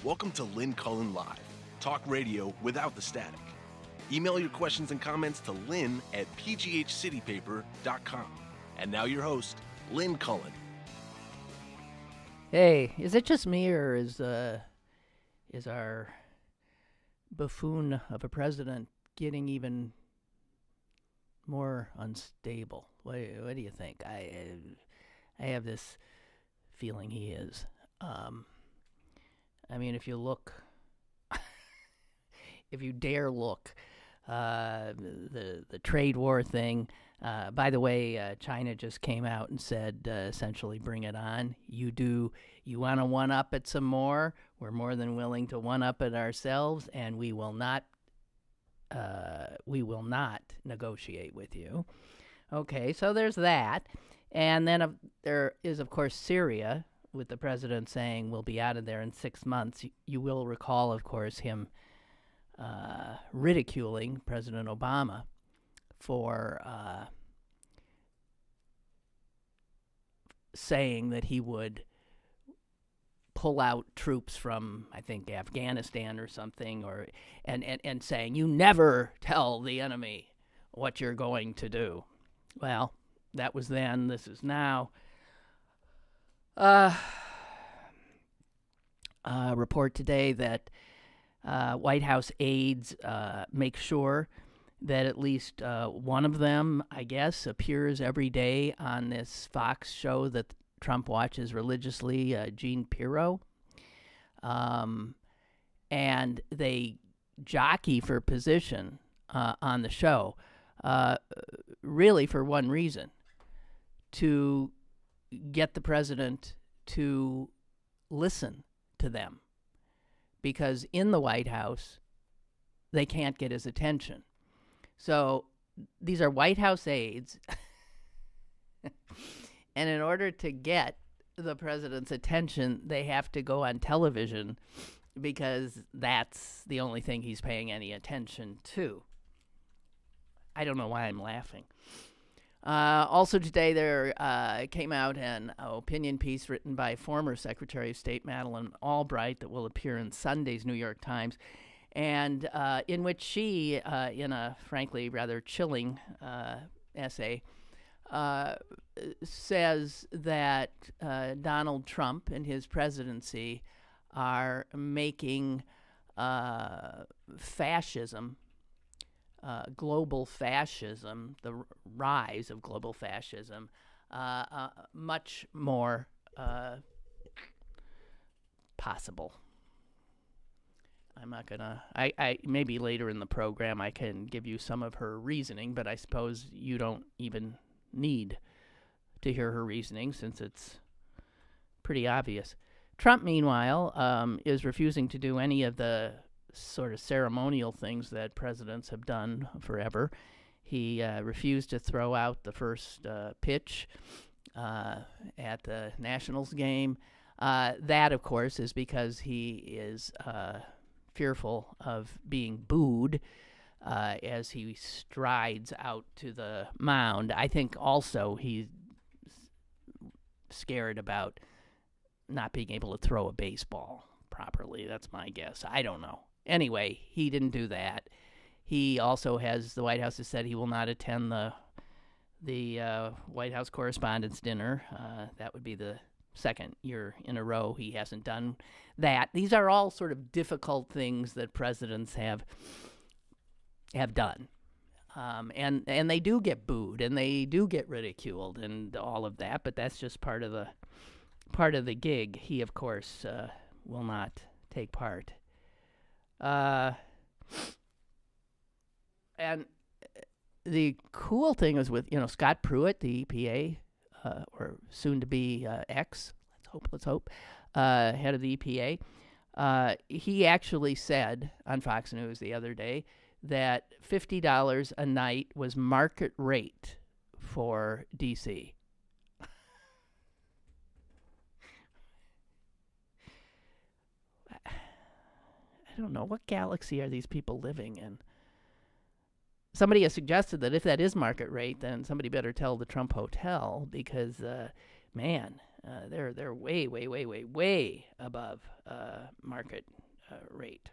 Welcome to Lynn Cullen Live, talk radio without the static. Email your questions and comments to lynn@pghcitypaper.com. And now your host, Lynn Cullen. Hey, is it just me, or is our buffoon of a president getting even more unstable? What do you think? I have this feeling he is. I mean, if you look, if you dare look, the trade war thing. By the way, China just came out and said, essentially, bring it on. You want to one-up it some more? We're more than willing to one-up it ourselves, and we will not negotiate with you. Okay, so there's that. And then there is, of course, Syria, with the president saying we'll be out of there in 6 months. You will recall, of course, him ridiculing President Obama for saying that he would pull out troops from, I think, Afghanistan or something, and saying, you never tell the enemy what you're going to do. Well, that was then, this is now. Report today that White House aides make sure that at least one of them, I guess, appears every day on this Fox show that Trump watches religiously, Jean Pirro. And they jockey for position on the show, really for one reason: to get the president to listen to them, because in the White House they can't get his attention. So these are White House aides, and in order to get the president's attention, they have to go on television, because that's the only thing he's paying any attention to. I don't know why I'm laughing. Also today, there came out an opinion piece written by former Secretary of State Madeleine Albright that will appear in Sunday's New York Times, and in which she, in a frankly rather chilling essay, says that Donald Trump and his presidency are making fascism, global fascism, the rise of global fascism, much more possible. I'm not gonna. I maybe later in the program I can give you some of her reasoning, but I suppose you don't even need to hear her reasoning, since it's pretty obvious. Trump, meanwhile, is refusing to do any of the sort of ceremonial things that presidents have done forever. He refused to throw out the first pitch at the Nationals game. That, of course, is because he is fearful of being booed as he strides out to the mound. I think also he's scared about not being able to throw a baseball properly. That's my guess. I don't know. Anyway, he didn't do that. He also has, the White House has said he will not attend the White House Correspondents' Dinner. That would be the second year in a row he hasn't done that. These are all sort of difficult things that presidents have done. And they do get booed, and they do get ridiculed and all of that, but that's just part of the gig. He, of course, will not take part. And the cool thing is with, Scott Pruitt, the EPA, or soon to be let's hope, head of the EPA, he actually said on Fox News the other day that $50 a night was market rate for D.C. I don't know. What galaxy are these people living in? Somebody has suggested that if that is market rate, then somebody better tell the Trump Hotel, because, man, They're way above market rate.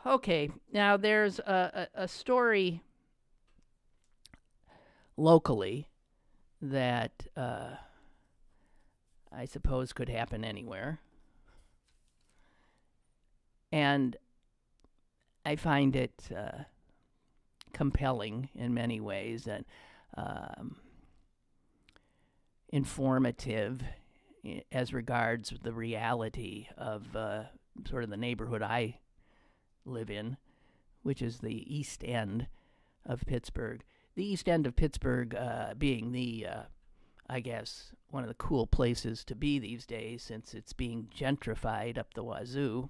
Okay. Now there's a story locally that I suppose could happen anywhere, and I find it compelling in many ways and informative as regards the reality of sort of the neighborhood I live in, which is the East End of Pittsburgh. The East End of Pittsburgh being the, I guess, one of the cool places to be these days since it's being gentrified up the wazoo.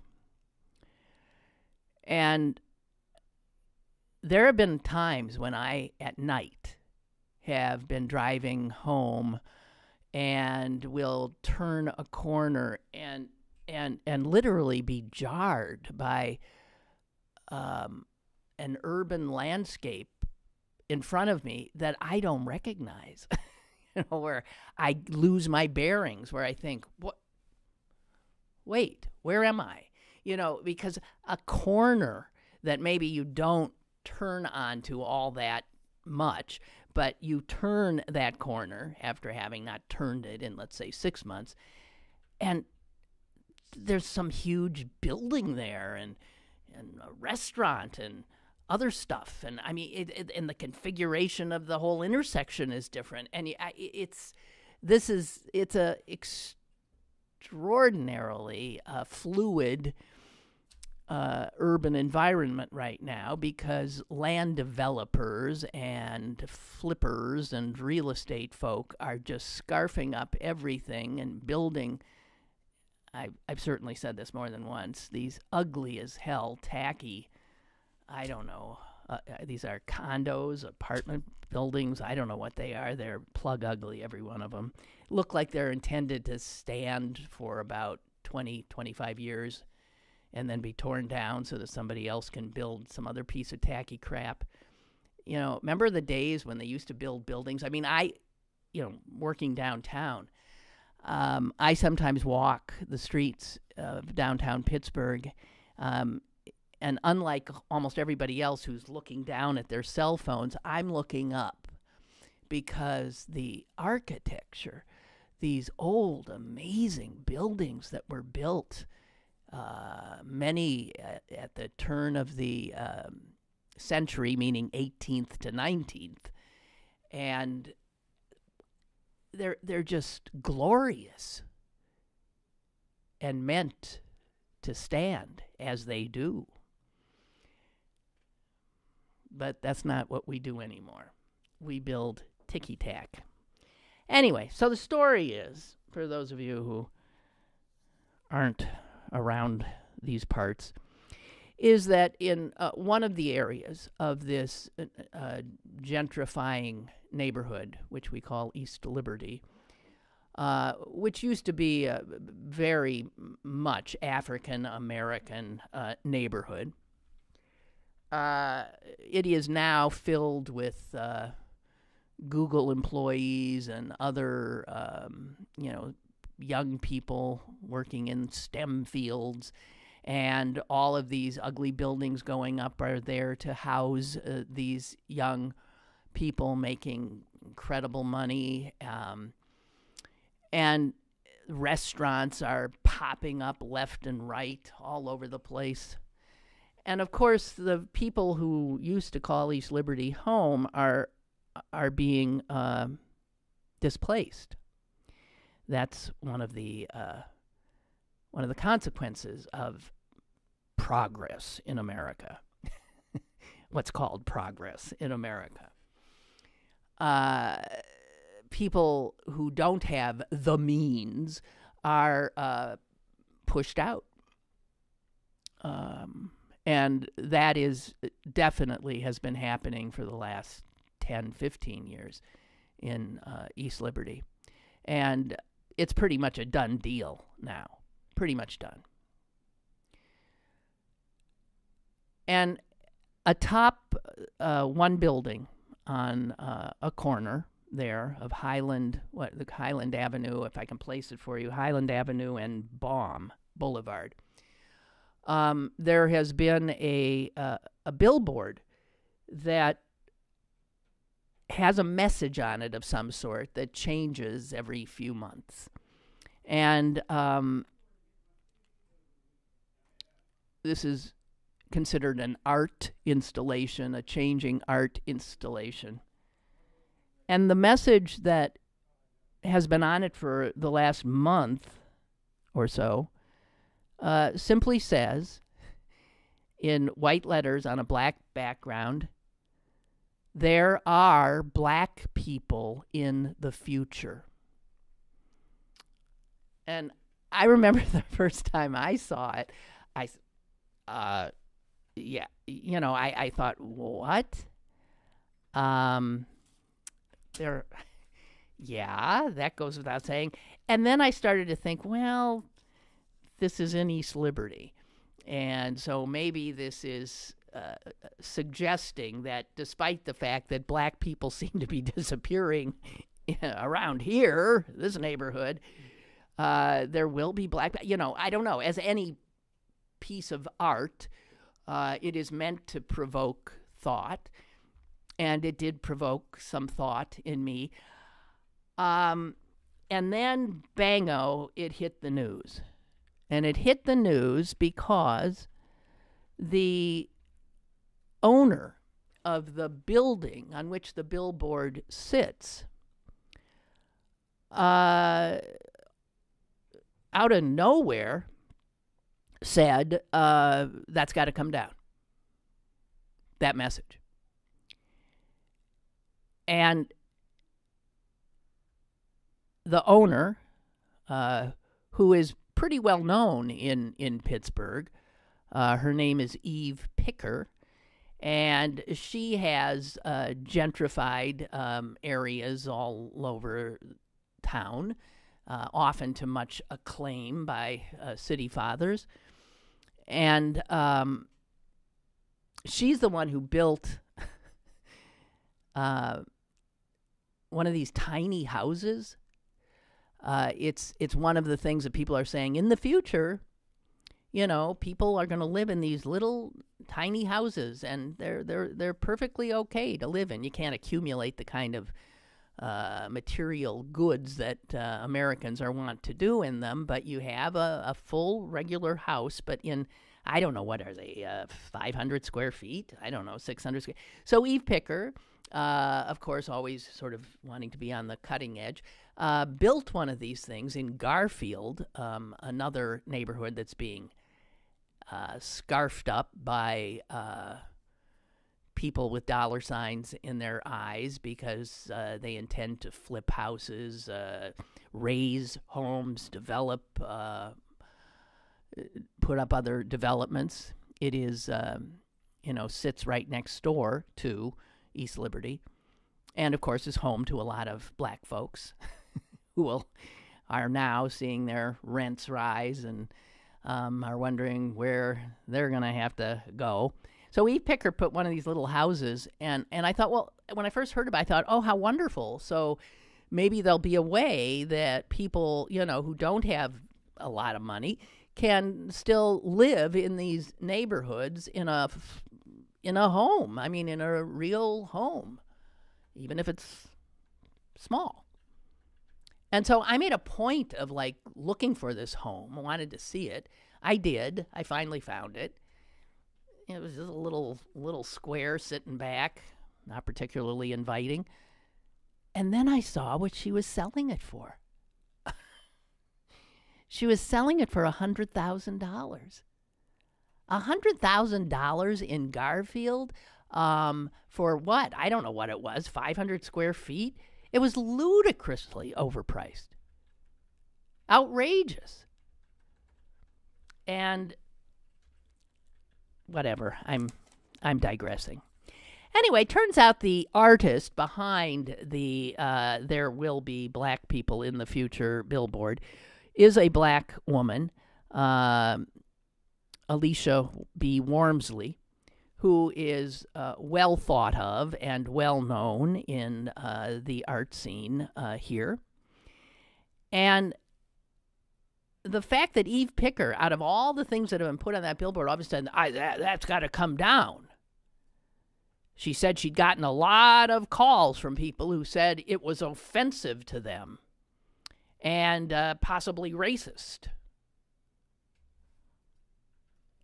And there have been times when I, at night, have been driving home and will turn a corner and literally be jarred by an urban landscape in front of me that I don't recognize. Where I lose my bearings, where I think, "What? Wait, where am I?" Because a corner that maybe you don't turn onto all that much, but you turn that corner after having not turned it in, let's say, 6 months, and there's some huge building there and a restaurant and other stuff, and I mean, and the configuration of the whole intersection is different, and it's a extraordinarily fluid urban environment right now because land developers and flippers and real estate folk are just scarfing up everything and building. I've certainly said this more than once. These ugly as hell, tacky, I don't know. These are condos, apartment buildings. I don't know what they are. They're plug ugly, every one of them. Look like they're intended to stand for about 20, 25 years and then be torn down so that somebody else can build some other piece of tacky crap. Remember the days when they used to build buildings? I mean, working downtown, I sometimes walk the streets of downtown Pittsburgh, and unlike almost everybody else who's looking down at their cell phones, I'm looking up because the architecture, these old, amazing buildings that were built, many at the turn of the century, meaning 18th to 19th, and they're just glorious and meant to stand as they do. But that's not what we do anymore. We build ticky-tack. Anyway, so the story is, for those of you who aren't around these parts, is that in one of the areas of this gentrifying neighborhood, which we call East Liberty, which used to be a very much African-American neighborhood, it is now filled with Google employees and other, young people working in STEM fields, and all of these ugly buildings going up are there to house these young people making incredible money, and restaurants are popping up left and right all over the place. And of course, the people who used to call East Liberty home are being displaced. That's one of the consequences of progress in America. What's called progress in America. People who don't have the means are pushed out. And that is definitely has been happening for the last 10, 15 years in East Liberty. And it's pretty much a done deal now. Pretty much done. And atop one building on a corner there of Highland Avenue, if I can place it for you, Highland Avenue and Baum Boulevard. There has been a billboard that has a message on it of some sort that changes every few months. And this is considered an art installation, a changing art installation. And the message that has been on it for the last month or so simply says, in white letters on a black background, "There are black people in the future." And I remember the first time I saw it, I thought, what? That goes without saying. And then I started to think, well, this is in East Liberty. And so maybe this is suggesting that despite the fact that black people seem to be disappearing around here, this neighborhood, there will be black, I don't know. As any piece of art, it is meant to provoke thought, and it did provoke some thought in me. And then, bango, it hit the news. And it hit the news because the owner of the building on which the billboard sits, out of nowhere, said, that's got to come down. That message. And the owner, who is pretty well known in Pittsburgh, her name is Eve Picker, and she has gentrified areas all over town, often to much acclaim by city fathers. And she's the one who built one of these tiny houses. It's one of the things that people are saying in the future, people are going to live in these little tiny houses, and they're perfectly okay to live in. You can't accumulate the kind of material goods that Americans are wont to do in them, but you have a full regular house, but in, I don't know, what are they, 500 square feet? I don't know, 600 square. So Eve Picker, of course, always sort of wanting to be on the cutting edge, built one of these things in Garfield, another neighborhood that's being scarfed up by people with dollar signs in their eyes because they intend to flip houses, raise homes, develop, put up other developments. It is, sits right next door to East Liberty, and of course is home to a lot of black folks who are now seeing their rents rise and are wondering where they're going to have to go. So Eve Picker put one of these little houses, and I thought, well, when I first heard about it, I thought, oh, how wonderful. So maybe there'll be a way that people, who don't have a lot of money can still live in these neighborhoods in a home. I mean, in a real home, even if it's small. And so I made a point of looking for this home. I wanted to see it. I did. I finally found it. It was just a little square sitting back, not particularly inviting. And then I saw what she was selling it for. She was selling it for $100,000. $100,000 in Garfield for what? I don't know what it was, 500 square feet. It was ludicrously overpriced. Outrageous. And whatever, I'm digressing. Anyway, turns out the artist behind the There Will Be Black People in the Future billboard is a black woman, Alicia B. Wormsley, who is well thought of and well known in the art scene here. And the fact that Eve Picker, out of all the things that have been put on that billboard, all of a sudden, that's got to come down. She said she'd gotten a lot of calls from people who said it was offensive to them and possibly racist.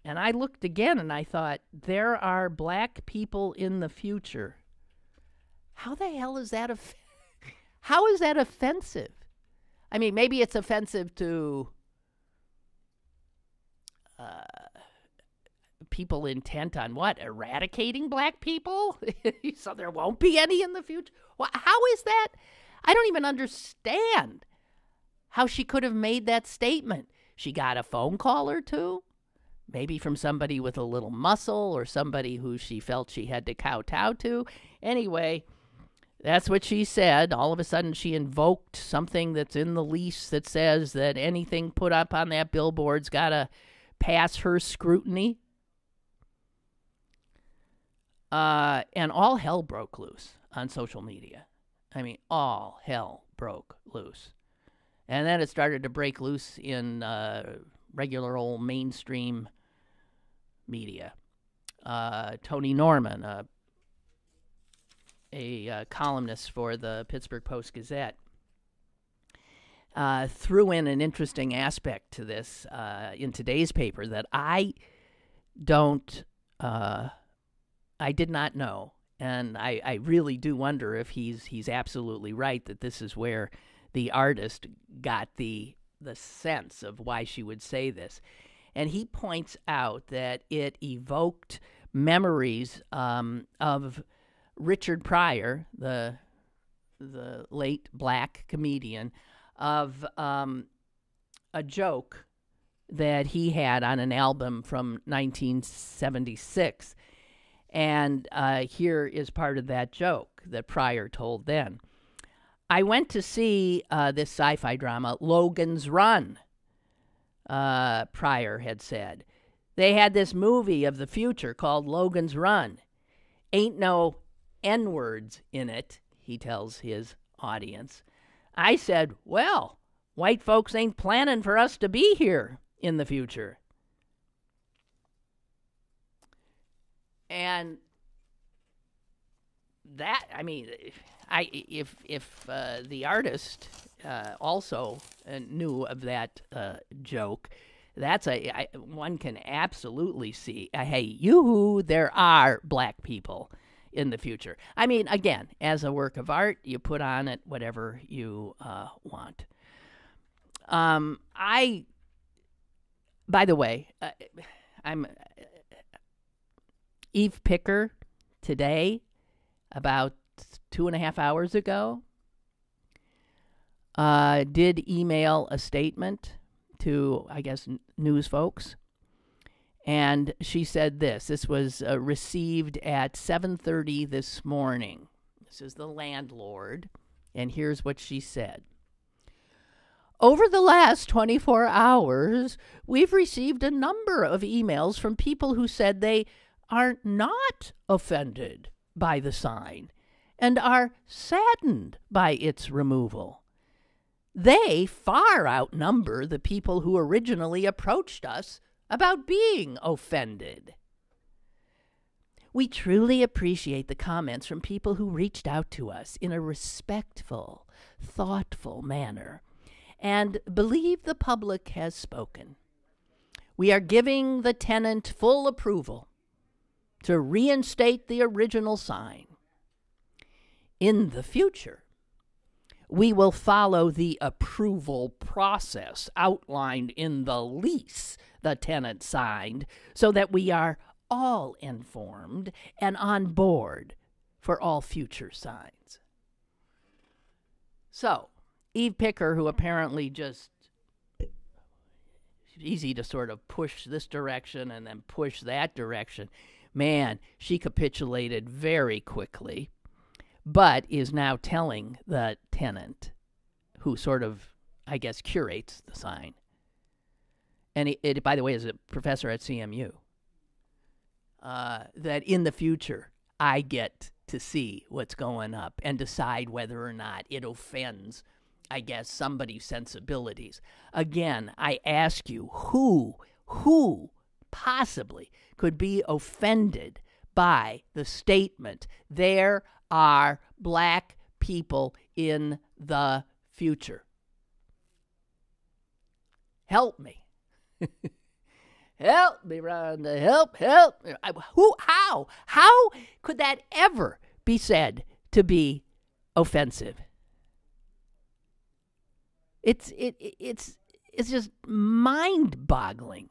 And I looked again and I thought, there are black people in the future. How the hell is that? How is that offensive? I mean, maybe it's offensive to people intent on what? Eradicating black people? So there won't be any in the future? Well, how is that? I don't even understand how she could have made that statement. She got a phone call or two, maybe from somebody with a little muscle or somebody who she felt she had to kowtow to. Anyway, that's what she said. All of a sudden, she invoked something that's in the lease that says that anything put up on that billboard's got to pass her scrutiny. And all hell broke loose on social media. I mean, all hell broke loose. And then it started to break loose in regular old mainstream media. Tony Norman, a columnist for the Pittsburgh Post-Gazette, threw in an interesting aspect to this in today's paper that I did not know. And I really do wonder if he's absolutely right that this is where the artist got the sense of why she would say this. And he points out that it evoked memories of Richard Pryor, the late black comedian, of a joke that he had on an album from 1976. And here is part of that joke that Pryor told then. I went to see this sci-fi drama, Logan's Run, Pryor had said. They had this movie of the future called Logan's Run. Ain't no N-words in it, he tells his audience. I said, well, white folks ain't planning for us to be here in the future. And that, I mean, if the artist also knew of that joke, that's one can absolutely see. Hey, yoo-hoo, there are black people in the future. I mean, again, as a work of art, you put on it whatever you want. By the way, I'm Eve Picker today, about 2.5 hours ago, did email a statement to, I guess, news folks. And she said this. This was received at 7:30 this morning. This is the landlord. And here's what she said. Over the last 24 hours, we've received a number of emails from people who said they are not offended by the sign and are saddened by its removal. They far outnumber the people who originally approached us about being offended. We truly appreciate the comments from people who reached out to us in a respectful, thoughtful manner and believe the public has spoken. We are giving the tenant full approval to reinstate the original sign. In the future, we will follow the approval process outlined in the lease the tenant signed so that we are all informed and on board for all future signs. So, Eve Picker, who apparently just easy to sort of push this direction and then push that direction, man, she capitulated very quickly, but is now telling the tenant, who sort of, I guess, curates the sign. And it by the way, is a professor at CMU. that in the future I get to see what's going up and decide whether or not it offends, I guess, somebody's sensibilities. Again, I ask you, who possibly could be offended by the statement, there are black people in the future? Help me. Help me, Rhonda. Help. How could that ever be said to be offensive? It's just mind-boggling.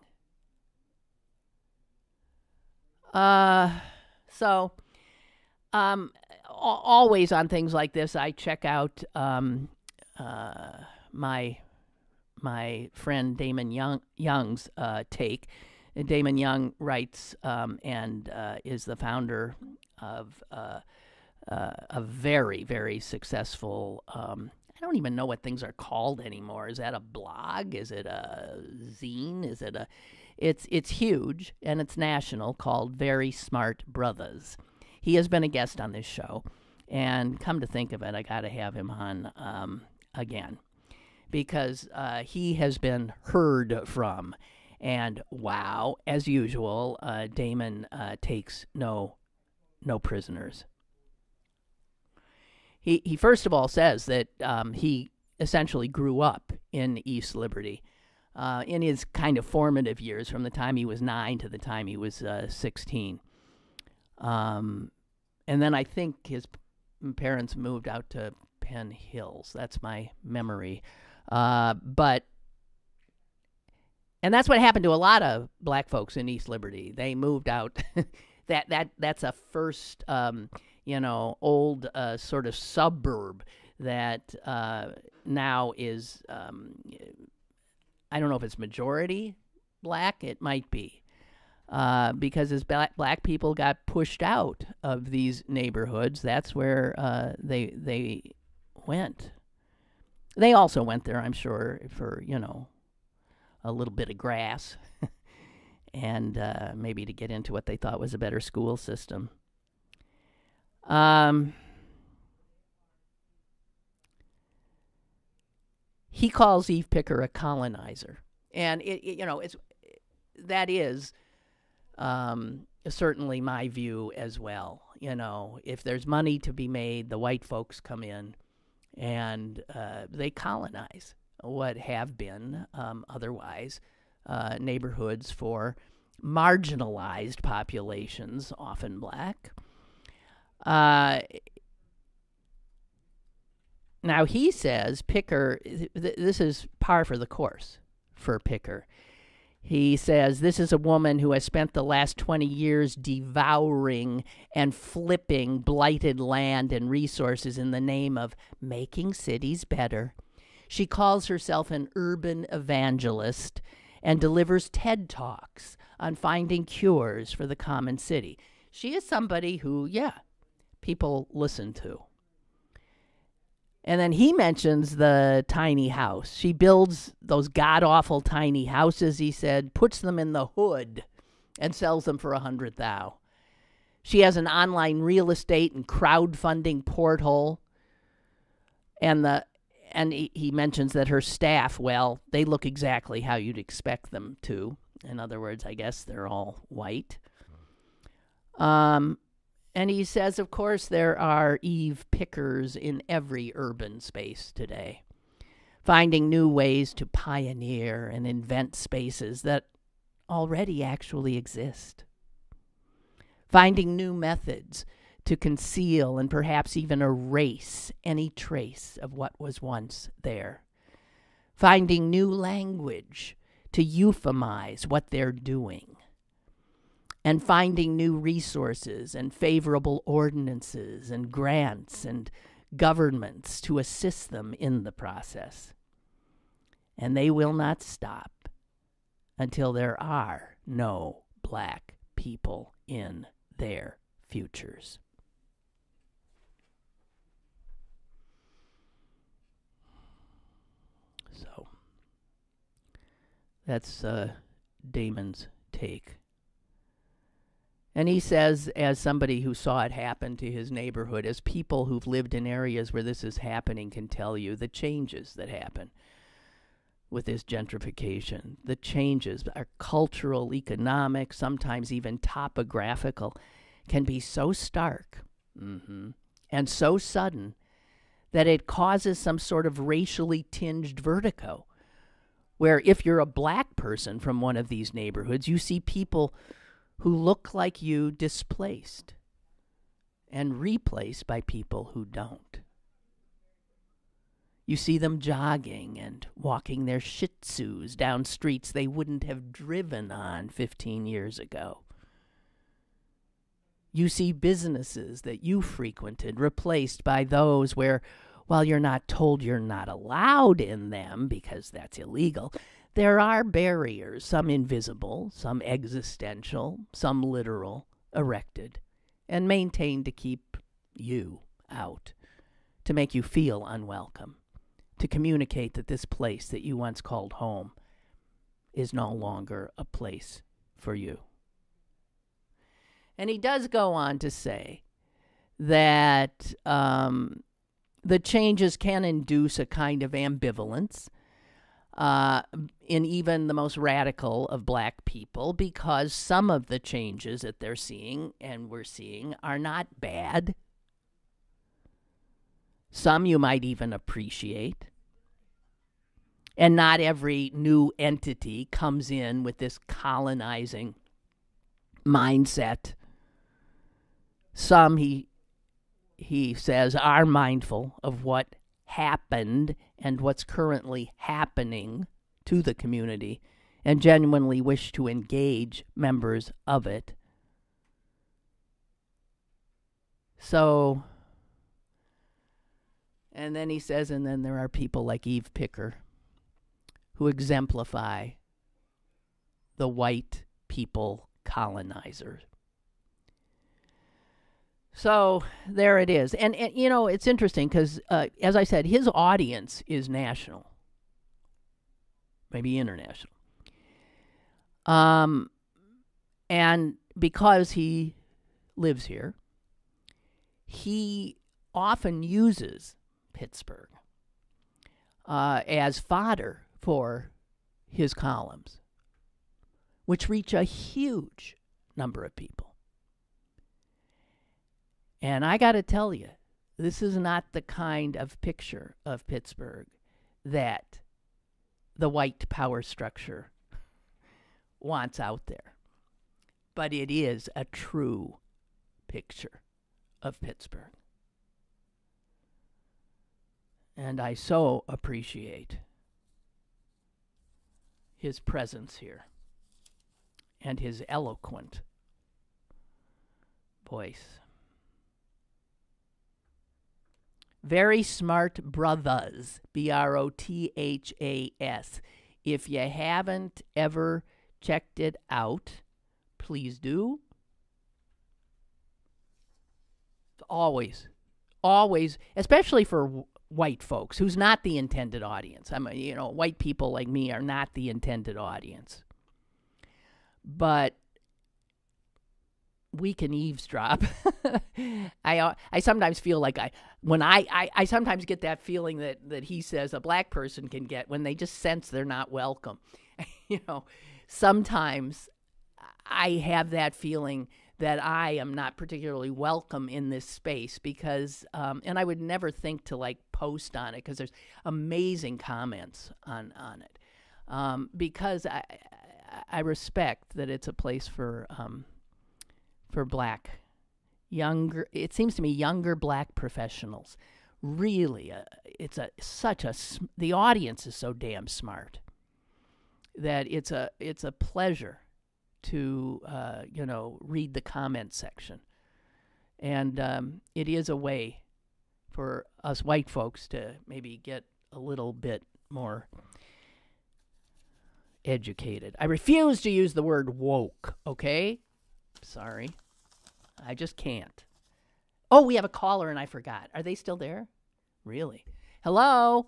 So always on things like this, I check out my friend Damon Young's take. Damon Young writes and is the founder of a very, very successful. I don't even know what things are called anymore. Is that a blog? Is it a zine? Is it a? It's huge and it's national, called Very Smart Brothers. He has been a guest on this show, and come to think of it, I got to have him on again, because he has been heard from. And wow, as usual, Damon takes no prisoners. He first of all says that he essentially grew up in East Liberty in his kind of formative years, from the time he was 9 to the time he was 16. And then I think his parents moved out to Penn Hills. That's my memory. And that's what happened to a lot of black folks in East Liberty. They moved out. That's a first, old sort of suburb that now is, I don't know if it's majority black. It might be. Because as black people got pushed out of these neighborhoods, that's where they went. They also went there, I'm sure, for, a little bit of grass and maybe to get into what they thought was a better school system. He calls Eve Picker a colonizer, and that is certainly my view as well. If there's money to be made, the white folks come in and they colonize what have been otherwise neighborhoods for marginalized populations, often black. Now he says Picker, this is par for the course for Picker. He says this is a woman who has spent the last 20 years devouring and flipping blighted land and resources in the name of making cities better. She calls herself an urban evangelist and delivers TED Talks on finding cures for the common city. She is somebody who, people listen to. And then he mentions the tiny house. She builds those god-awful tiny houses, he said, puts them in the hood, and sells them for $100,000. She has an online real estate and crowdfunding porthole. And he mentions that her staff, well, they look exactly how you'd expect them to. In other words, I guess they're all white. And he says, of course, there are Eve Pickers in every urban space today, finding new ways to pioneer and invent spaces that already actually exist, finding new methods to conceal and perhaps even erase any trace of what was once there, finding new language to euphemize what they're doing, and finding new resources and favorable ordinances and grants and governments to assist them in the process. And they will not stop until there are no black people in their futures. So that's Damon's take. And he says, as somebody who saw it happen to his neighborhood, as people who've lived in areas where this is happening can tell you, the changes that happen with this gentrification, the changes are cultural, economic, sometimes even topographical, can be so stark and so sudden that it causes some sort of racially tinged vertigo, where if you're a black person from one of these neighborhoods, you see people who look like you displaced and replaced by people who don't. You see them jogging and walking their Shih Tzus down streets they wouldn't have driven on 15 years ago. You see businesses that you frequented replaced by those where, while you're not told you're not allowed in them because that's illegal, there are barriers, some invisible, some existential, some literal, erected and maintained to keep you out, to make you feel unwelcome, to communicate that this place that you once called home is no longer a place for you. And he does go on to say that the changes can induce a kind of ambivalence in even the most radical of black people, because some of the changes that they're seeing and we're seeing are not bad. Some you might even appreciate. And not every new entity comes in with this colonizing mindset. Some, he says, are mindful of what happened and what's currently happening to the community and genuinely wish to engage members of it. So, and then he says, and then there are people like Eve Picker who exemplify the white people colonizer. So there it is. And you know, it's interesting because, as I said, his audience is national, maybe international. And because he lives here, he often uses Pittsburgh as fodder for his columns, which reach a huge number of people. And I got to tell you, this is not the kind of picture of Pittsburgh that the white power structure wants out there. But it is a true picture of Pittsburgh. And I so appreciate his presence here and his eloquent voice. Very smart brothers, Brothas. If you haven't ever checked it out, please do. Always, especially for white folks, who's not the intended audience. White people like me are not the intended audience. But we can eavesdrop. I sometimes feel like I sometimes get that feeling that he says a black person can get when they just sense they're not welcome. Sometimes I have that feeling that I am not particularly welcome in this space because, and I would never think to post on it because there's amazing comments on it, because I respect that it's a place for black, younger, it seems to me, younger black professionals. Really, the audience is so damn smart that it's a pleasure to read the comment section, and it is a way for us white folks to maybe get a little bit more educated. I refuse to use the word woke, okay? Sorry. I just can't. Oh, we have a caller and I forgot. Are they still there? Really? Hello?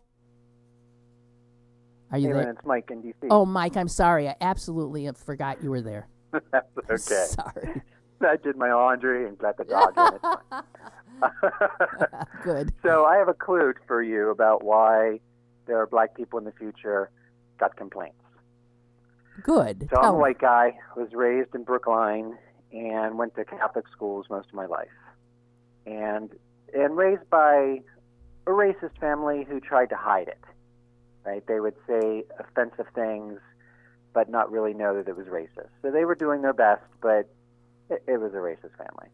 Are you there? It's Mike in D.C. Oh, Mike, I'm sorry. I absolutely forgot you were there. That's okay. Sorry. I did my laundry and let the dog in. It's fine. Good. So I have a clue for you about why there are black people in the future got complaints. Good. So I'm a white guy, was raised in Brookline, and went to Catholic schools most of my life. And raised by a racist family who tried to hide it. Right? They would say offensive things, but not really know that it was racist. So they were doing their best, but it was a racist family.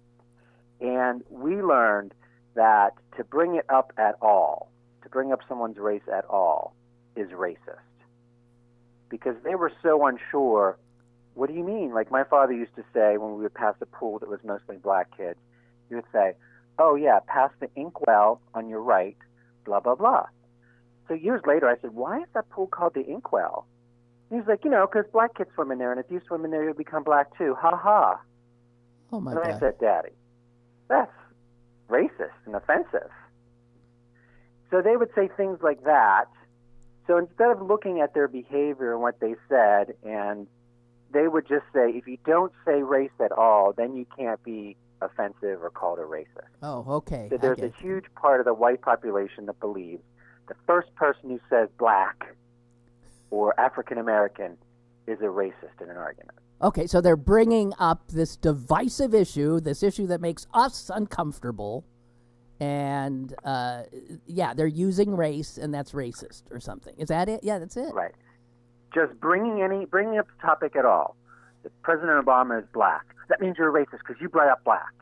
And we learned that to bring it up at all, to bring up someone's race at all, is racist. Because they were so unsure, what do you mean? Like my father used to say when we would pass a pool that was mostly black kids, he would say, oh yeah, pass the inkwell on your right, blah, blah, blah. So years later I said, why is that pool called the inkwell? And he's like, because black kids swim in there, and if you swim in there, you'll become black too. Ha ha. Oh my God. God. I said, Daddy, that's racist and offensive. So they would say things like that. So instead of looking at their behavior and what they said, and they would just say, if you don't say race at all, then you can't be offensive or called a racist. Oh, okay. So there's a huge part of the white population that believes the first person who says black or African American is a racist in an argument. Okay, so they're bringing up this divisive issue, this issue that makes us uncomfortable, and they're using race, and that's racist or something. Is that it? Yeah, that's it. Right. Just bringing up the topic at all. If President Obama is black, that means you're a racist because you brought up black.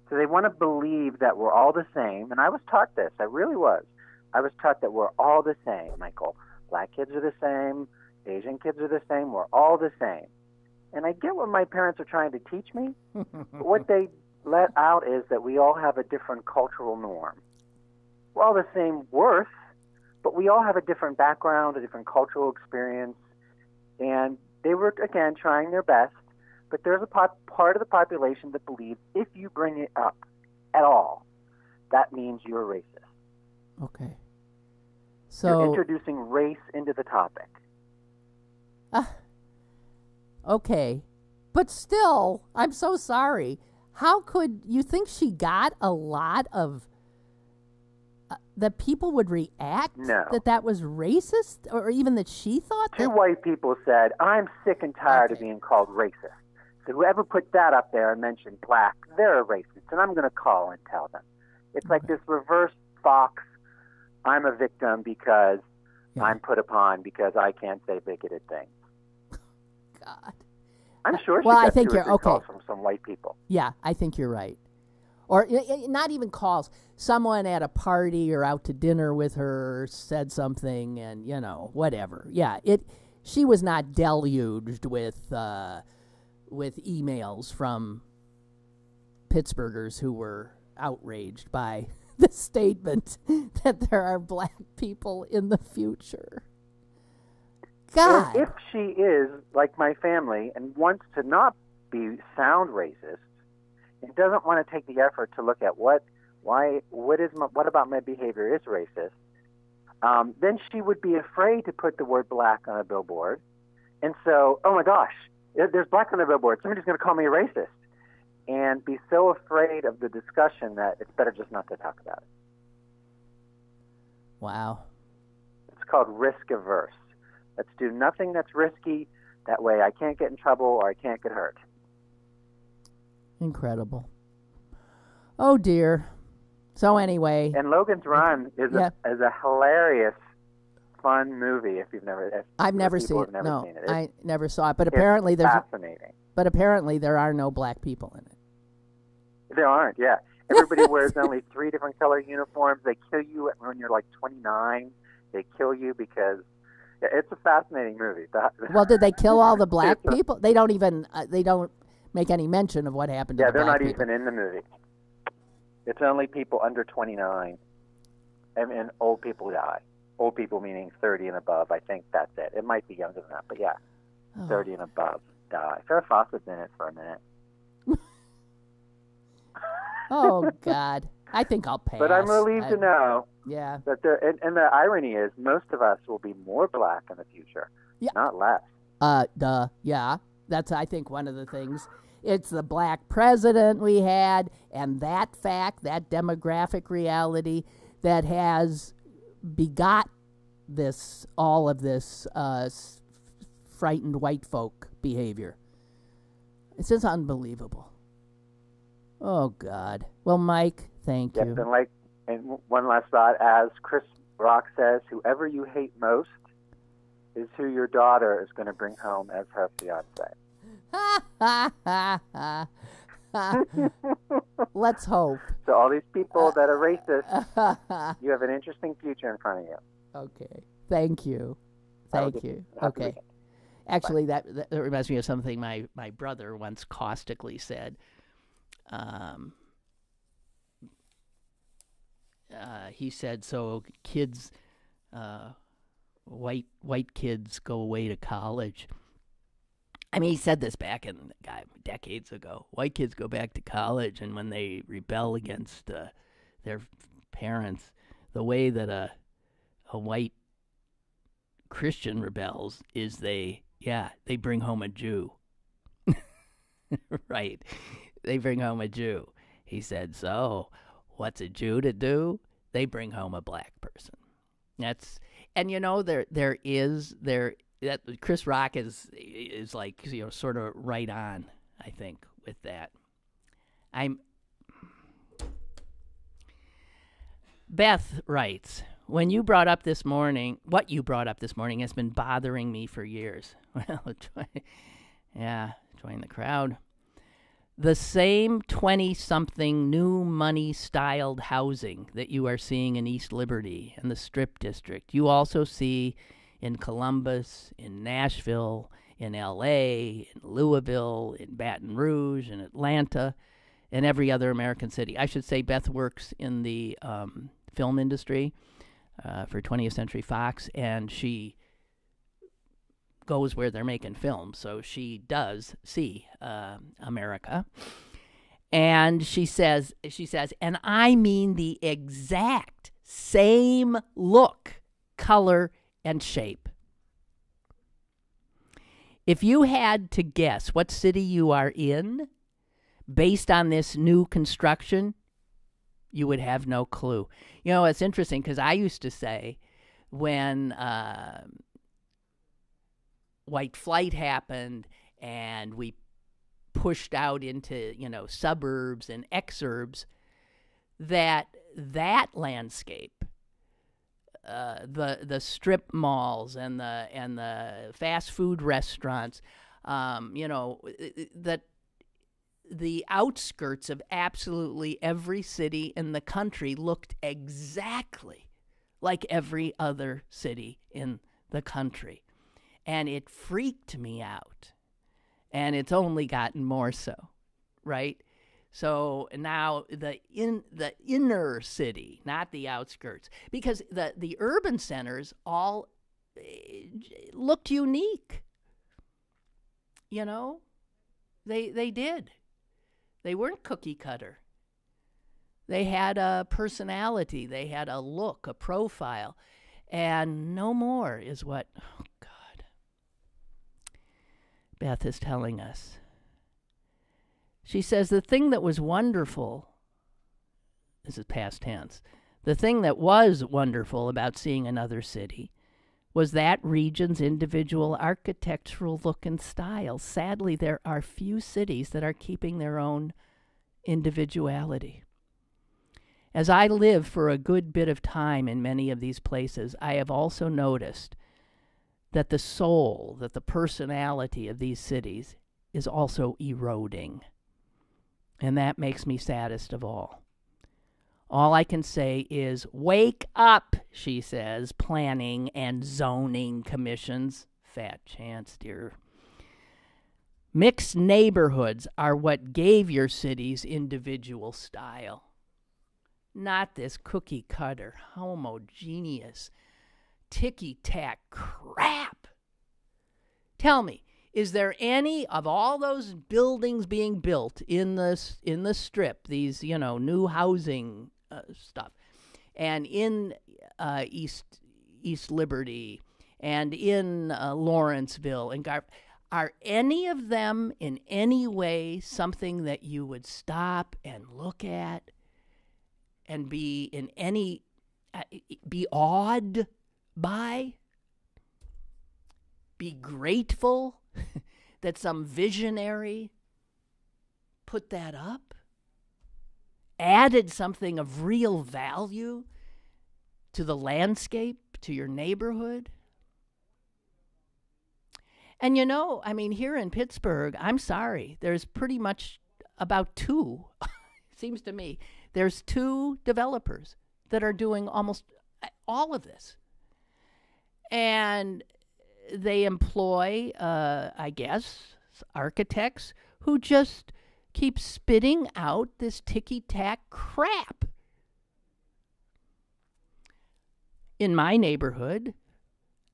So they want to believe that we're all the same, and I was taught this. I really was. I was taught that we're all the same, Michael. Black kids are the same. Asian kids are the same. We're all the same. And I get what my parents are trying to teach me. But what they let out is that we all have a different cultural norm. We're all the same worth, but we all have a different background, a different cultural experience. And they were, again, trying their best. But there's a part of the population that believes if you bring it up at all, that means you're a racist. Okay. So you're introducing race into the topic. Okay. But still, I'm so sorry. How could you think she got a lot of that people would react that was racist, or even that she thought Two white people said, I'm sick and tired of being called racist. So whoever put that up there and mentioned black, they're a racist, and I'm going to call and tell them. It's like this reverse Fox, I'm a victim because I'm put upon because I can't say bigoted things. God. I'm sure she got I think two or three calls from some white people. Yeah, I think you're right. Or not even calls. Someone at a party or out to dinner with her said something, and whatever. Yeah, she was not deluged with emails from Pittsburghers who were outraged by the statement that there are black people in the future. God. And if she is like my family and wants to not sound racist and doesn't want to take the effort to look at what about my behavior is racist, then she would be afraid to put the word black on a billboard. And so, oh my gosh, there's black on the billboard. Somebody's going to call me a racist. And be so afraid of the discussion that it's better just not to talk about it. Wow. It's called risk averse. Let's do nothing that's risky. That way I can't get in trouble or I can't get hurt. Incredible. Oh, dear. So anyway. And Logan's Run is a hilarious, fun movie if you've never I've never seen it. No, I never saw it. But apparently there's fascinating. But apparently there are no black people in it. There aren't, yeah. Everybody wears only 3 different color uniforms. They kill you when you're like 29. They kill you because it's a fascinating movie. Well, did they kill all the black people? They don't even they don't make any mention of what happened to the black people. Yeah, they're not even in the movie. It's only people under 29, and old people die. Old people meaning 30 and above. I think that's it. It might be younger than that, but yeah, 30 and above die. Farrah Fawcett's in it for a minute. Oh, God. I think I'll pass. But I'm relieved to know that and the irony is most of us will be more black in the future, not less. Yeah. That's, I think, one of the things. It's the black president we had, and that fact, that demographic reality that has begot all of this frightened white folk behavior. It's just unbelievable. Oh, God. Well, Mike, thank you. And one last thought, as Chris Rock says, whoever you hate most is who your daughter is going to bring home as her fiance. Let's hope. So all these people that are racist, you have an interesting future in front of you. Okay. Thank you. Thank you. Okay. Actually, that reminds me of something my brother once caustically said. He said, so kids, white kids go away to college. I mean, he said this back in decades ago. White kids go back to college, and when they rebel against their parents, the way that a white Christian rebels is they bring home a Jew. Right. They bring home a Jew. He said, so what's a Jew to do? They bring home a black person. That Chris Rock is like, sort of right on, I think, with that. Beth writes, what you brought up this morning has been bothering me for years. Well, join the crowd. The same 20-something new money-styled housing that you are seeing in East Liberty and the Strip District, you also see in Columbus, in Nashville, in L.A., in Louisville, in Baton Rouge, in Atlanta, and every other American city. I should say Beth works in the film industry for 20th Century Fox, and she goes where they're making films, so she does see America. And she says, and I mean the exact same look, color, and shape. If you had to guess what city you are in based on this new construction, you would have no clue. It's interesting because I used to say when white flight happened and we pushed out into, suburbs and exurbs, that landscape, the strip malls and the fast food restaurants, that the outskirts of absolutely every city in the country looked exactly like every other city in the country. And it freaked me out. And it's only gotten more so, right? So now the inner city, not the outskirts, because the urban centers all looked unique. They did. They weren't cookie cutter. They had a personality. They had a look, a profile. And no more is what, oh God, Beth is telling us. She says the thing that was wonderful, this is past tense, the thing that was wonderful about seeing another city was that region's individual architectural look and style. Sadly, there are few cities that are keeping their own individuality. As I live for a good bit of time in many of these places, I have also noticed that the soul, that the personality of these cities is also eroding. And that makes me saddest of all. All I can say is, wake up, she says, planning and zoning commissions. Fat chance, dear. Mixed neighborhoods are what gave your cities individual style. Not this cookie-cutter, homogeneous, ticky-tack crap. Tell me, is there any of all those buildings being built in the strip, these, new housing stuff, and in East Liberty, and in Lawrenceville, and Are any of them in any way something that you would stop and look at and be awed by? Be grateful that some visionary put that up? Added something of real value to the landscape, to your neighborhood? And here in Pittsburgh, I'm sorry, there's pretty much about two, seems to me, there's two developers that are doing almost all of this. And they employ, I guess, architects who just keep spitting out this ticky-tack crap. In my neighborhood,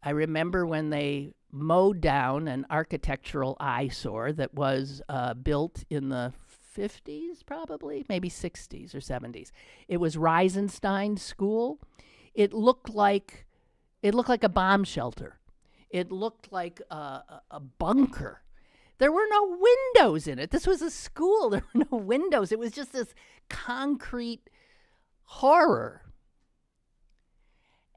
I remember when they mowed down an architectural eyesore that was built in the 50s, probably, maybe 60s or 70s. It was Reisenstein School. It looked like a bomb shelter. It looked like a bunker. There were no windows in it. This was a school. There were no windows. It was just this concrete horror.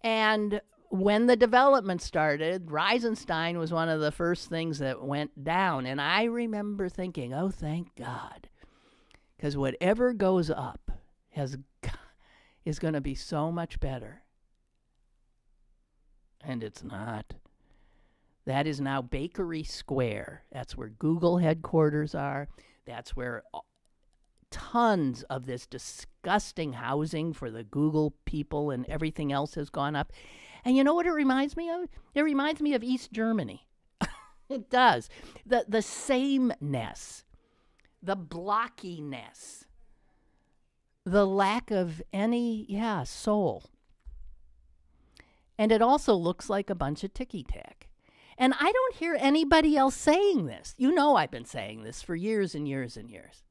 And when the development started, Reisenstein was one of the first things that went down. And I remember thinking, oh, thank God. Because whatever goes up is going to be so much better. And it's not. That is now Bakery Square. That's where Google headquarters are. That's where tons of this disgusting housing for the Google people and everything else has gone up. And you know what it reminds me of? It reminds me of East Germany. It does. The sameness, the blockiness, the lack of any, soul. And it also looks like a bunch of ticky-tack. And I don't hear anybody else saying this. I've been saying this for years and years and years.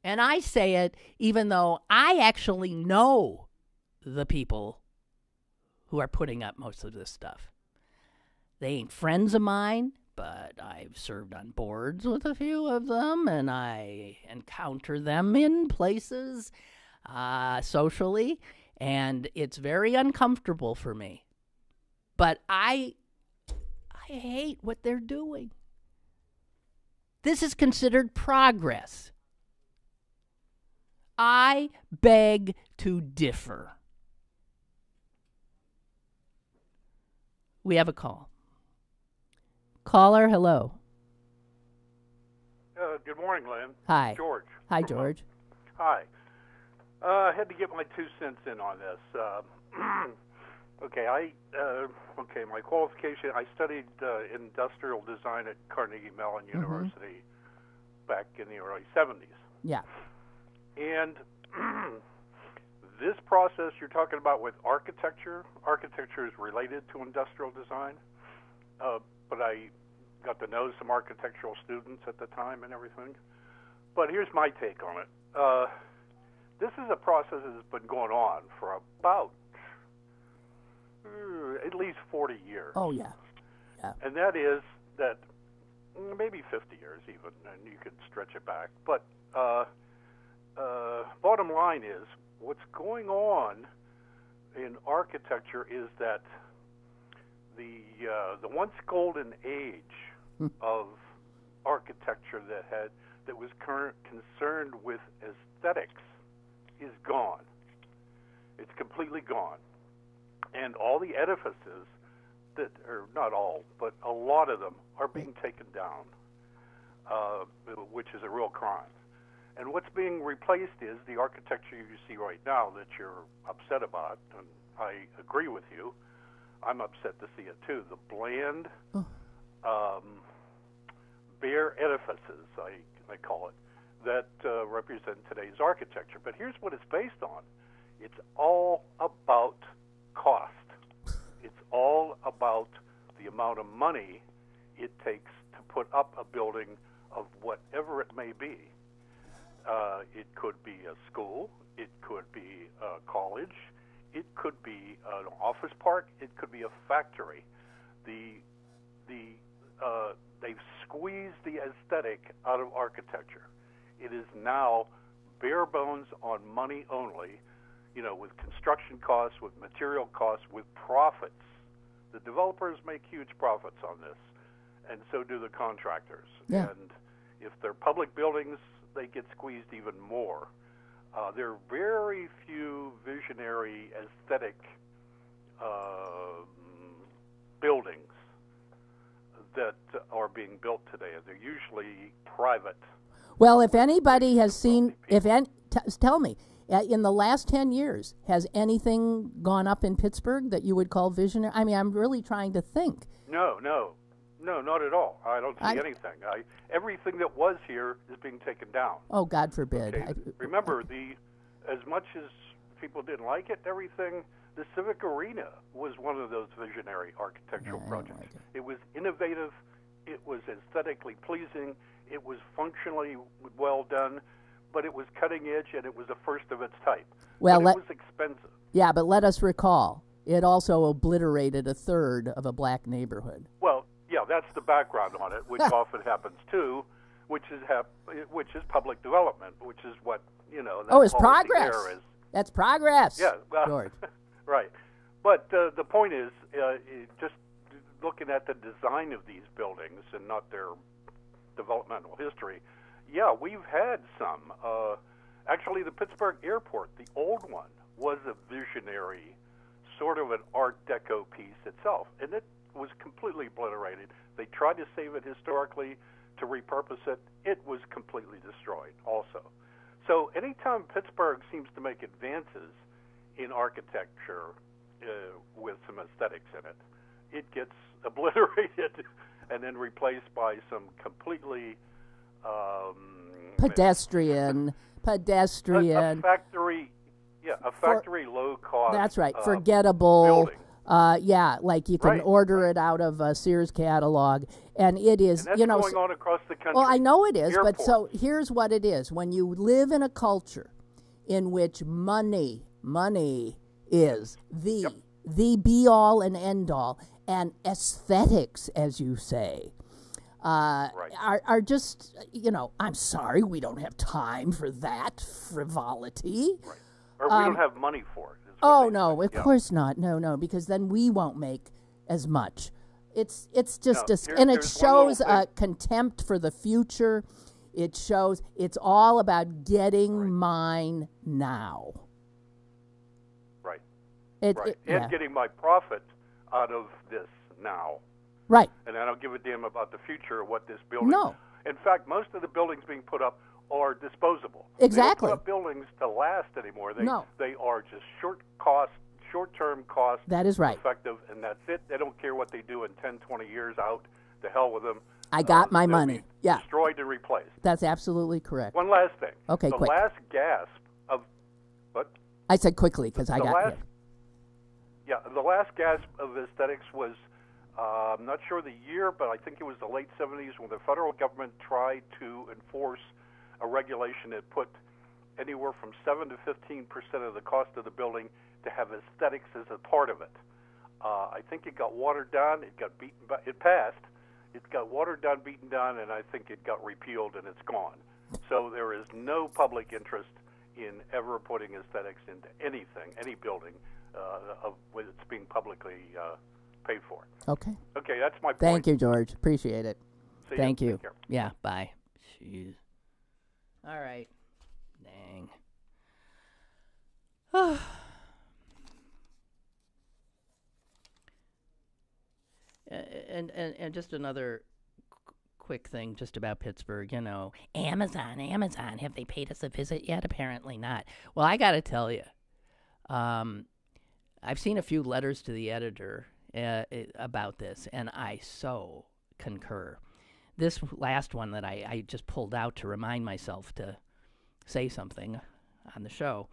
And I say it even though I actually know the people who are putting up most of this stuff. They ain't friends of mine, but I've served on boards with a few of them, and I encounter them in places socially, and it's very uncomfortable for me. But I hate what they're doing. This is considered progress. I beg to differ. We have a call. Caller, hello. Good morning, Lynn. Hi. George. Hi, George. Hi. I had to get my 2 cents in on this. My qualification, I studied industrial design at Carnegie Mellon University back in the early 70s. Yeah. And this process you're talking about with architecture is related to industrial design, but I got to know some architectural students at the time and everything. But here's my take on it. This is a process that has been going on for about at least 40 years. Oh, yeah. And that is that maybe 50 years even, and you could stretch it back. But bottom line is, what's going on in architecture is that the once golden age of architecture that was concerned with aesthetics is gone. It's completely gone. And all the edifices that are not all, but a lot of them are being taken down, which is a real crime. And what's being replaced is the architecture you see right now that you're upset about, and I agree with you. I'm upset to see it too. The bland, bare edifices, I call it, that represent today's architecture. But here's what it's based on. It's all about cost. It's all about the amount of money it takes to put up a building of whatever it may be. It could be a school, it could be a college, it could be an office park, it could be a factory. The they've squeezed the aesthetic out of architecture. It is now bare bones on money only, with construction costs, with material costs, with profits. The developers make huge profits on this, and so do the contractors. Yeah. And if they're public buildings, they get squeezed even more. There are very few visionary aesthetic buildings that are being built today. They're usually private. Well, if anybody has seen, tell me, in the last 10 years, has anything gone up in Pittsburgh that you would call visionary? I mean, I'm really trying to think. No, not at all. I don't see anything. Everything that was here is being taken down. Oh, God forbid. Okay. Remember, as much as people didn't like it, the Civic Arena was one of those visionary architectural projects. It was innovative. It was aesthetically pleasing. It was functionally well done, but it was cutting edge, and it was the first of its type. Well, but it was expensive. Yeah, but let us recall, it also obliterated a third of a black neighborhood. Well, yeah, that's the background on it, which often happens too, which is public development, which is what it's progress. That's progress. Yeah, well, George. Right. But the point is, just looking at the design of these buildings and not their developmental history, yeah, we've had some. Actually, the Pittsburgh airport, the old one, was a visionary, sort of an Art Deco piece itself, and it was completely obliterated. They tried to save it historically to repurpose it. It was completely destroyed also. So anytime Pittsburgh seems to make advances in architecture with some aesthetics in it, it gets obliterated and then replaced by some completely pedestrian. A factory low cost. That's right. Forgettable. Building. Like you can order it out of a Sears catalog, and it is. And that's going on across the country. Well, I know it is, Airports. but so here's what it is: when you live in a culture in which money is the be all and end all, and aesthetics, as you say, are just, I'm sorry, we don't have time for that frivolity. Right. Or we don't have money for it. Oh, no, of course not. No, because then we won't make as much. It's just, and it shows a contempt for the future. It shows it's all about getting mine now. Right. And getting my profit out of this now. Right. And I don't give a damn about the future of what this building. No. In fact, most of the buildings being put up are disposable. Exactly. They don't put up buildings to last anymore. No. They are just short-term cost. That is right. Effective, and that's it. They don't care what they do in 10, 20 years out. To hell with them. I got my money. Yeah. Destroyed and replaced. That's absolutely correct. One last thing. Okay, the quick. last gasp of what? I said quickly because I got it. Yeah, the last gasp of aesthetics was, I'm not sure the year, but I think it was the late 70s when the federal government tried to enforce a regulation that put anywhere from 7 to 15% of the cost of the building to have aesthetics as a part of it. I think it got watered down. It got beaten. It passed. It got watered down, beaten down, and I think it got repealed, and it's gone. So there is no public interest in ever putting aesthetics into anything, any building, when it's being publicly paid for. Okay. Okay, that's my point. Thank you, George. Appreciate it. Thank you. Take care. Yeah, bye. Jeez. All right. Dang. And just another quick thing just about Pittsburgh, Amazon, have they paid us a visit yet? Apparently not. Well, I got to tell you, I've seen a few letters to the editor about this, and I so concur. This last one that I just pulled out to remind myself to say something on the show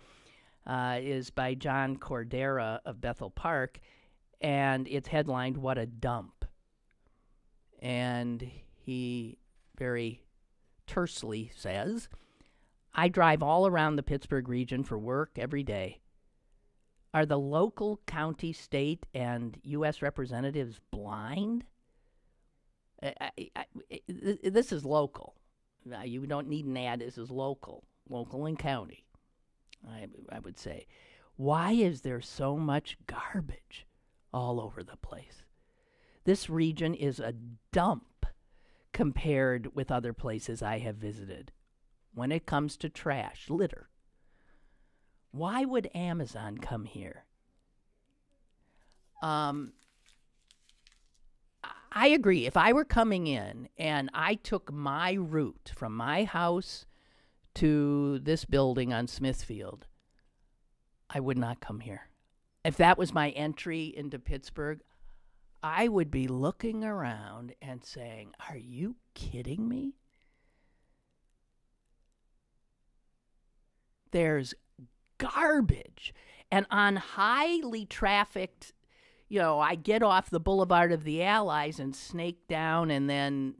is by John Cordera of Bethel Park, and it's headlined, "What a Dump." And he very tersely says, "I drive all around the Pittsburgh region for work every day. Are the local, county, state, and U.S. representatives blind? This is local. You don't need an ad. This is local and county, I would say. Why is there so much garbage all over the place? This region is a dump compared with other places I have visited when it comes to trash, litter. Why would Amazon come here? I agree. If I were coming in and I took my route from my house to this building on Smithfield, I would not come here. If that was my entry into Pittsburgh, I would be looking around and saying, are you kidding me? There's garbage. And on highly trafficked, I get off the Boulevard of the Allies and snake down and then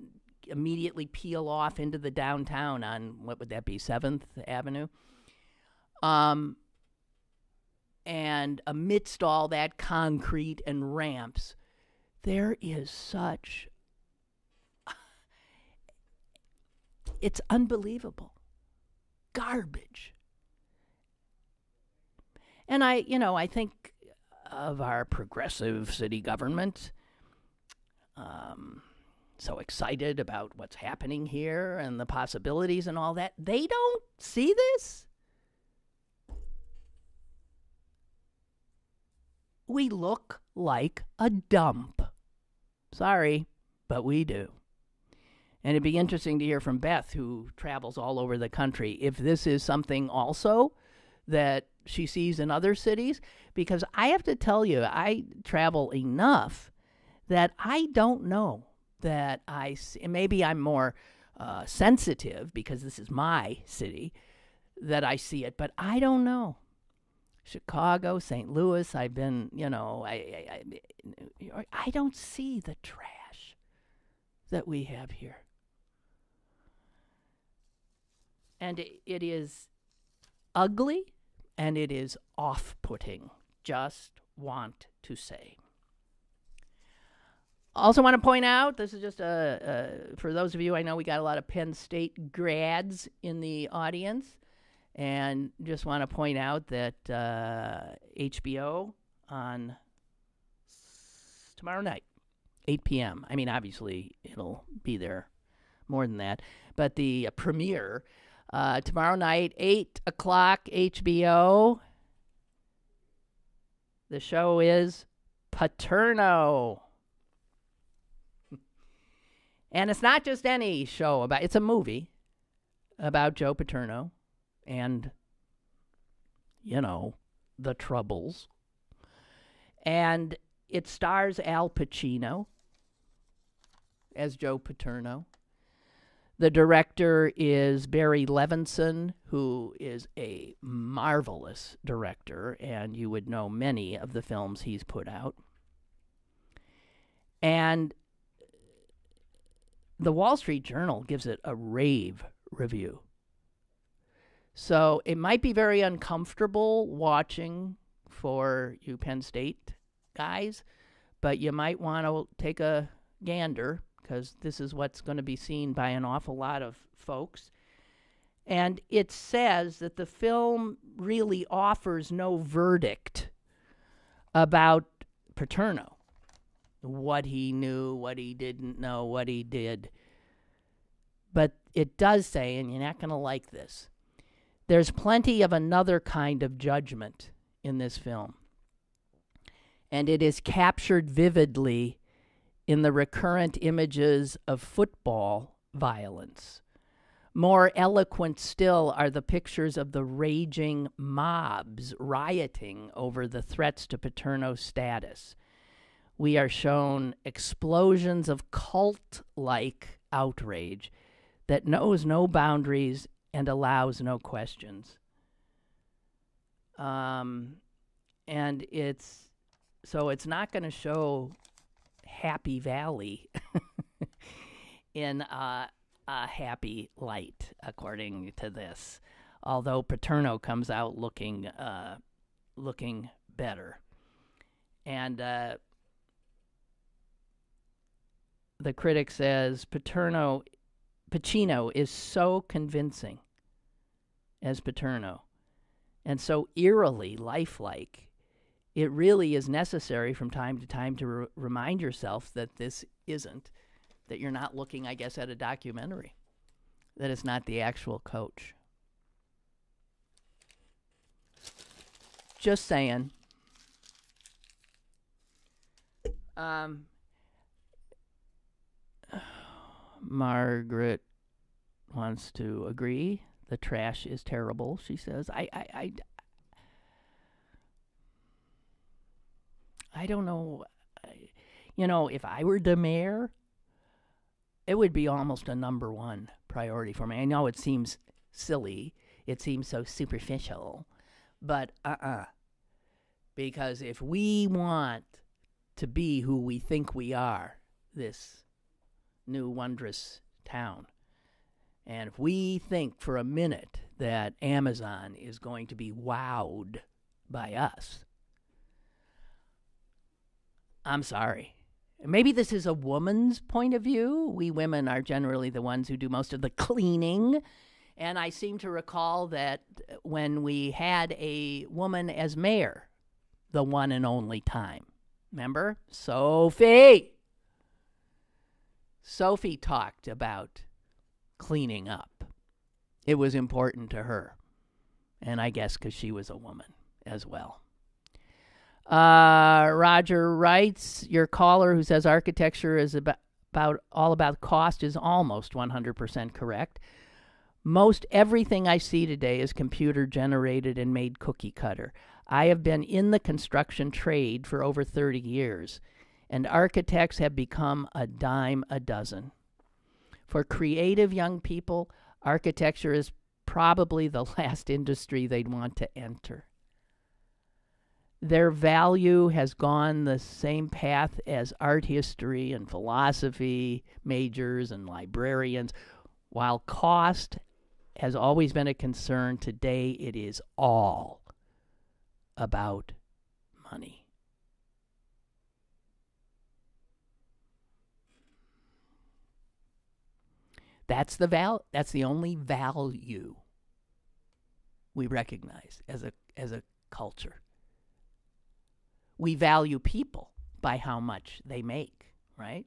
immediately peel off into the downtown on, what would that be, 7th Avenue? And amidst all that concrete and ramps, there is such, it's unbelievable, garbage. And I think of our progressive city government, so excited about what's happening here and the possibilities and all that. They don't see this. We look like a dump. Sorry, but we do. And it'd be interesting to hear from Beth, who travels all over the country, if this is something also that she sees in other cities. Because I have to tell you, I travel enough that I don't know that I see. Maybe I'm more sensitive because this is my city that I see it, but I don't know. Chicago, St. Louis, I've been, I don't see the trash that we have here. And it is ugly and it is off-putting, just want to say. Also want to point out, this is just for those of you, I know we got a lot of Penn State grads in the audience. And just want to point out that HBO on tomorrow night, 8 p.m. I mean, obviously, it'll be there more than that. But the premiere tomorrow night, 8 o'clock, HBO. The show is Paterno. And it's not just any show it's a movie about Joe Paterno. And, the Troubles. And it stars Al Pacino as Joe Paterno. The director is Barry Levinson, who is a marvelous director, and you would know many of the films he's put out. And the Wall Street Journal gives it a rave review. So it might be very uncomfortable watching for you Penn State guys, but you might want to take a gander because this is what's going to be seen by an awful lot of folks. And it says that the film really offers no verdict about Paterno, what he knew, what he didn't know, what he did. But it does say, and you're not going to like this, there's plenty of another kind of judgment in this film. And it is captured vividly in the recurrent images of football violence. More eloquent still are the pictures of the raging mobs rioting over the threats to Paterno's status. We are shown explosions of cult-like outrage that knows no boundaries and allows no questions. And it's not going to show Happy Valley in a happy light, according to this. Although Paterno comes out looking better. And the critic says Pacino is so convincing as Paterno and so eerily lifelike. It really is necessary from time to time to remind yourself that this isn't, that you're not looking, I guess, at a documentary, that it's not the actual coach. Just saying. Margaret wants to agree. The trash is terrible, she says. I don't know. If I were the mayor, it would be almost a number one priority for me. I know it seems silly. It seems so superficial. But because if we want to be who we think we are, this new wondrous town, and if we think for a minute that Amazon is going to be wowed by us, I'm sorry. Maybe this is a woman's point of view. We women are generally the ones who do most of the cleaning. And I seem to recall that when we had a woman as mayor, the one and only time. Remember? Sophie talked about cleaning up. It was important to her. And I guess because she was a woman as well. Roger writes, your caller who says architecture is all about cost is almost 100% correct. Most everything I see today is computer generated and made cookie cutter. I have been in the construction trade for over 30 years, and architects have become a dime a dozen. For creative young people, architecture is probably the last industry they'd want to enter. Their value has gone the same path as art history and philosophy majors and librarians. While cost has always been a concern, today it is all about money. That's the only value we recognize as a culture. We value people by how much they make, right?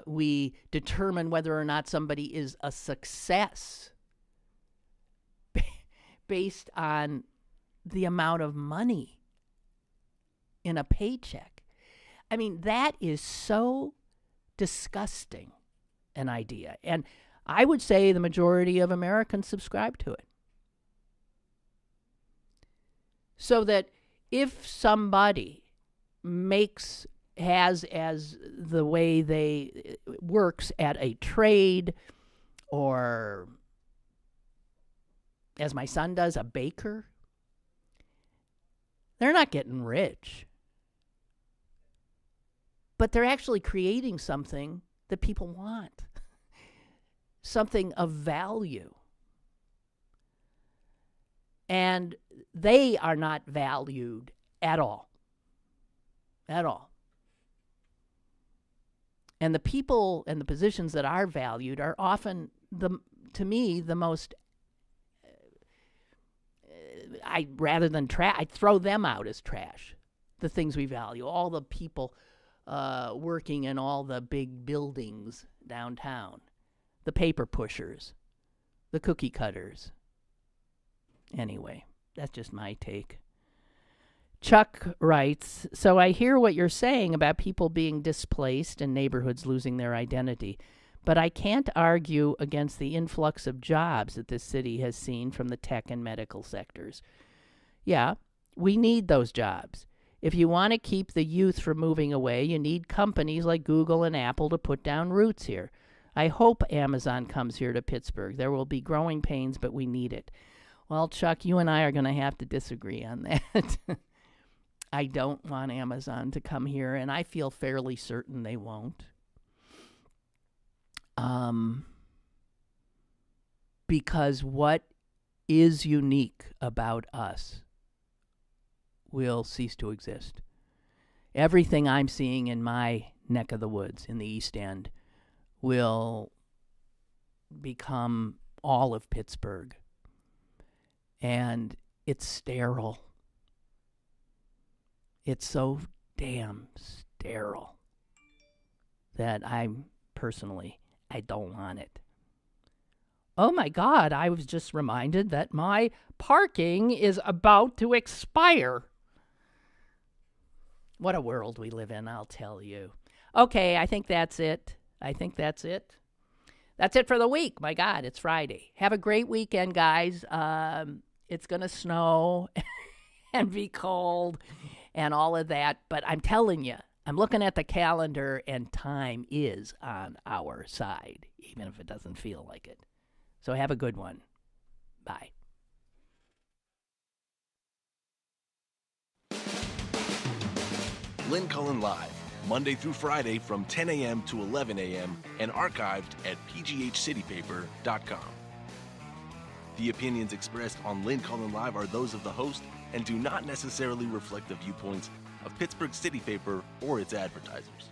We determine whether or not somebody is a success based on the amount of money in a paycheck. I mean, that is so disgusting an idea. And I would say the majority of Americans subscribe to it. So that if somebody has as the way they works at a trade, or as my son does, a baker, they're not getting rich. But they're actually creating something that people want, something of value. And they are not valued at all. At all. And the people and the positions that are valued are often, to me, the most, rather than trash, I throw them out as trash. The things we value, all the people working in all the big buildings downtown, the paper pushers, the cookie cutters. Anyway, that's just my take. Chuck writes, so I hear what you're saying about people being displaced and neighborhoods losing their identity, but I can't argue against the influx of jobs that this city has seen from the tech and medical sectors. Yeah, we need those jobs. If you want to keep the youth from moving away, you need companies like Google and Apple to put down roots here. I hope Amazon comes here to Pittsburgh. There will be growing pains, but we need it. Well, Chuck, you and I are going to have to disagree on that. I don't want Amazon to come here, and I feel fairly certain they won't. Because what is unique about us will cease to exist. everything I'm seeing in my neck of the woods in the East End will become all of Pittsburgh. And it's sterile. It's so damn sterile that I don't want it. Oh my God, I was just reminded that my parking is about to expire. What a world we live in, I'll tell you. Okay, I think that's it. That's it for the week. My God, it's Friday. Have a great weekend, guys. It's going to snow and be cold and all of that. But I'm telling you, I'm looking at the calendar and time is on our side, even if it doesn't feel like it. So have a good one. Bye. Lynn Cullen Live, Monday through Friday from 10 a.m. to 11 a.m. and archived at pghcitypaper.com. The opinions expressed on Lynn Cullen Live are those of the host and do not necessarily reflect the viewpoints of Pittsburgh City Paper or its advertisers.